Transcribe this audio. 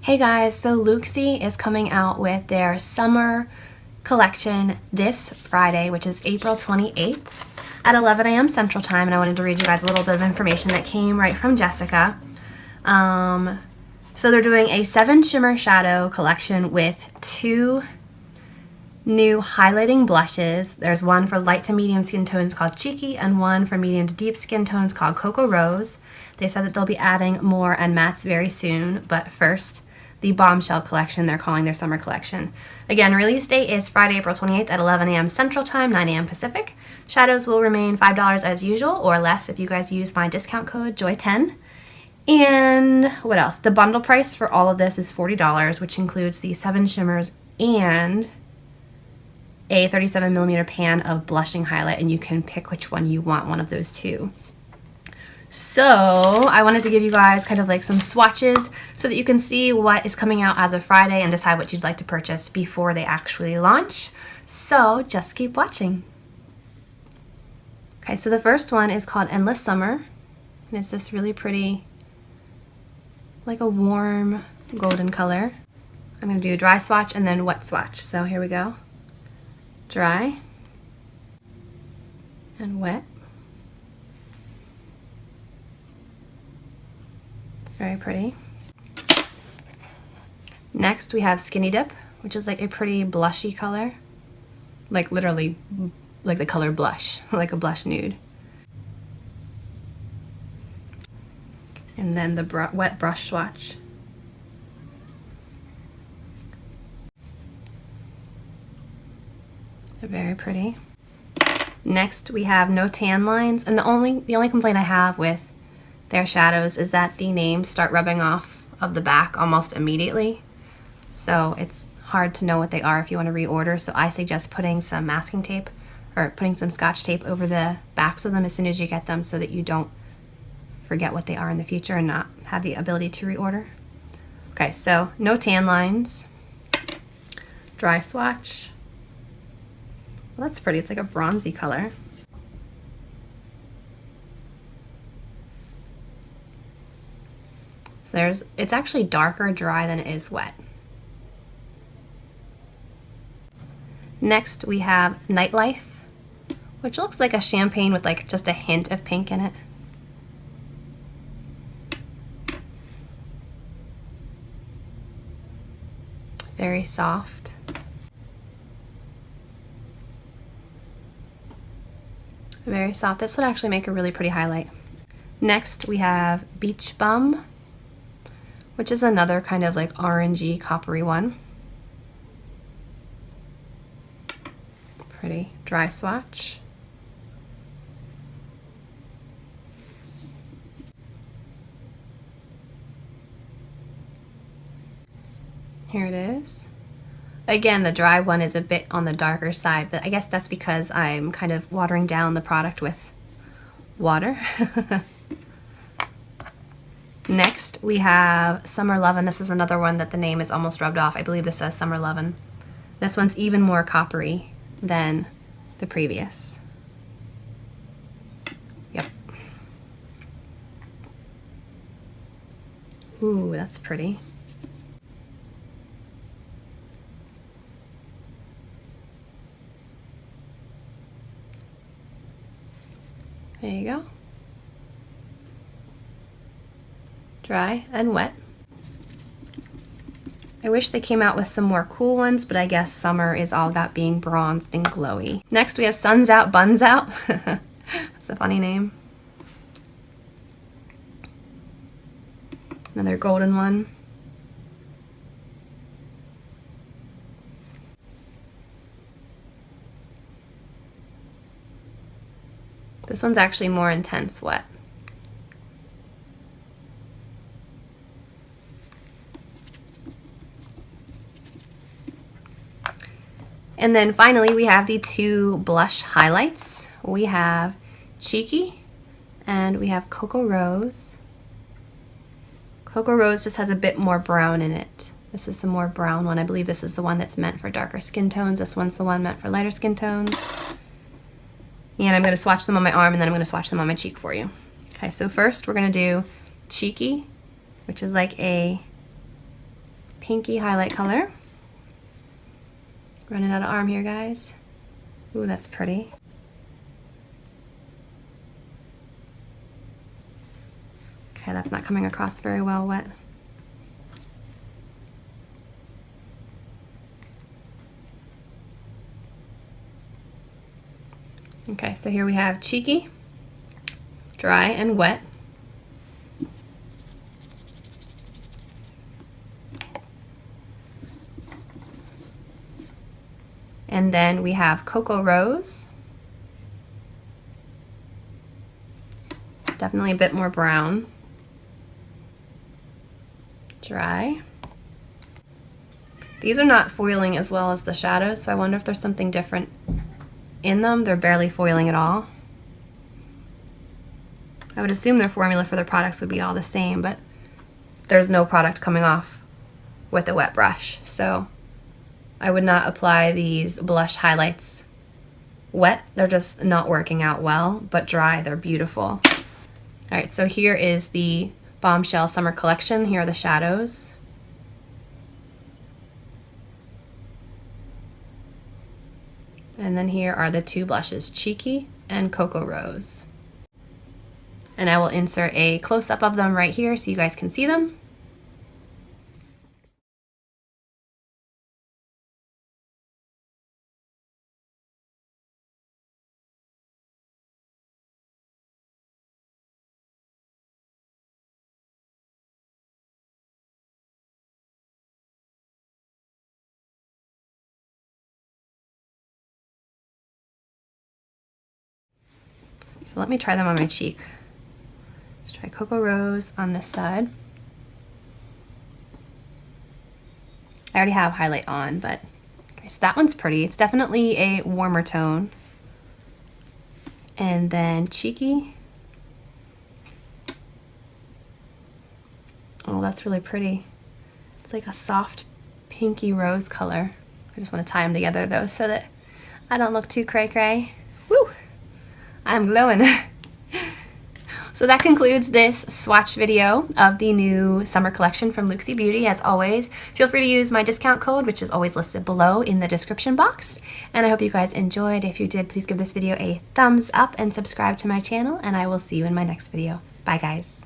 Hey guys, so Looxi is coming out with their summer collection this Friday, which is April 28th at 11 a.m. Central Time, and I wanted to read you guys a little bit of information that came right from Jessica. So they're doing a 7 shimmer shadow collection with 2 new highlighting blushes. There's one for light to medium skin tones called Cheeky and one for medium to deep skin tones called Cocoa Rose. They said that they'll be adding more and mattes very soon, but first, the Bombshell collection they're calling their summer collection. Again, release date is Friday, April 28th at 11 a.m. Central Time, 9 a.m. Pacific. Shadows will remain $5 as usual, or less if you guys use my discount code JOY10. And what else? The bundle price for all of this is $40, which includes the 7 shimmers and a 37mm pan of blushing highlight, and you can pick which one you want, one of those two. So I wanted to give you guys kind of like some swatches so that you can see what is coming out as of Friday and decide what you'd like to purchase before they actually launch. So just keep watching. Okay, so the first one is called Endless Summer, and it's this really pretty, like a warm golden color. I'm going to do a dry swatch and then wet swatch. So here we go. Dry and wet. Very pretty. Next we have Skinny Dip, which is like a pretty blushy color. Like literally like the color blush, like a blush nude. And then the wet brush swatch. Very pretty. Next we have No Tan Lines, and the only complaint I have with their shadows is that the names start rubbing off of the back almost immediately. So it's hard to know what they are if you want to reorder. So I suggest putting some masking tape or putting some scotch tape over the backs of them as soon as you get them so that you don't forget what they are in the future and not have the ability to reorder. Okay, so No Tan Lines. Dry swatch. Well, that's pretty. It's like a bronzy color. It's actually darker dry than it is wet. Next we have Nightlife, which looks like a champagne with like just a hint of pink in it. Very soft. Very soft. This would actually make a really pretty highlight. Next we have Beach Bum, which is another kind of like orangey, coppery one. Pretty. Dry swatch. Here it is. Again, the dry one is a bit on the darker side, but I guess that's because I'm kind of watering down the product with water. Next, we have Summer Lovin'. This is another one that the name is almost rubbed off. I believe this says Summer Lovin'. This one's even more coppery than the previous. Yep. Ooh, that's pretty. There you go. Dry and wet. I wish they came out with some more cool ones, but I guess summer is all about being bronzed and glowy. Next we have Suns Out, Buns Out. That's a funny name. Another golden one. This one's actually more intense wet. And then finally we have the 2 blush highlights. We have Cheeky and we have Cocoa Rose. Cocoa Rose just has a bit more brown in it. This is the more brown one. I believe this is the one that's meant for darker skin tones. This one's the one meant for lighter skin tones. And I'm going to swatch them on my arm and then I'm going to swatch them on my cheek for you. Okay, so first we're going to do Cheeky, which is like a pinky highlight color. Running out of arm here, guys. Ooh, that's pretty. Okay, that's not coming across very well wet. Okay, so here we have cheeky, dry, and wet. And then we have Cocoa Rose. Definitely a bit more brown. Dry. These are not foiling as well as the shadows, so I wonder if there's something different in them. They're barely foiling at all. I would assume their formula for their products would be all the same, but there's no product coming off with a wet brush, so I would not apply these blush highlights wet. They're just not working out well, but dry, they're beautiful. All right, so here is the Bombshell Summer Collection. Here are the shadows. And then here are the two blushes, Cheeky and Cocoa Rose. And I will insert a close-up of them right here so you guys can see them. So let me try them on my cheek. Let's try Cocoa Rose on this side. I already have highlight on, but okay, so that one's pretty. It's definitely a warmer tone. And then Cheeky. Oh, that's really pretty. It's like a soft pinky rose color. I just want to tie them together though so that I don't look too cray-cray. Woo! I'm glowing. So that concludes this swatch video of the new summer collection from Looxi Beauty. As always, feel free to use my discount code, which is always listed below in the description box. And I hope you guys enjoyed. If you did, please give this video a thumbs up and subscribe to my channel, and I will see you in my next video. Bye, guys.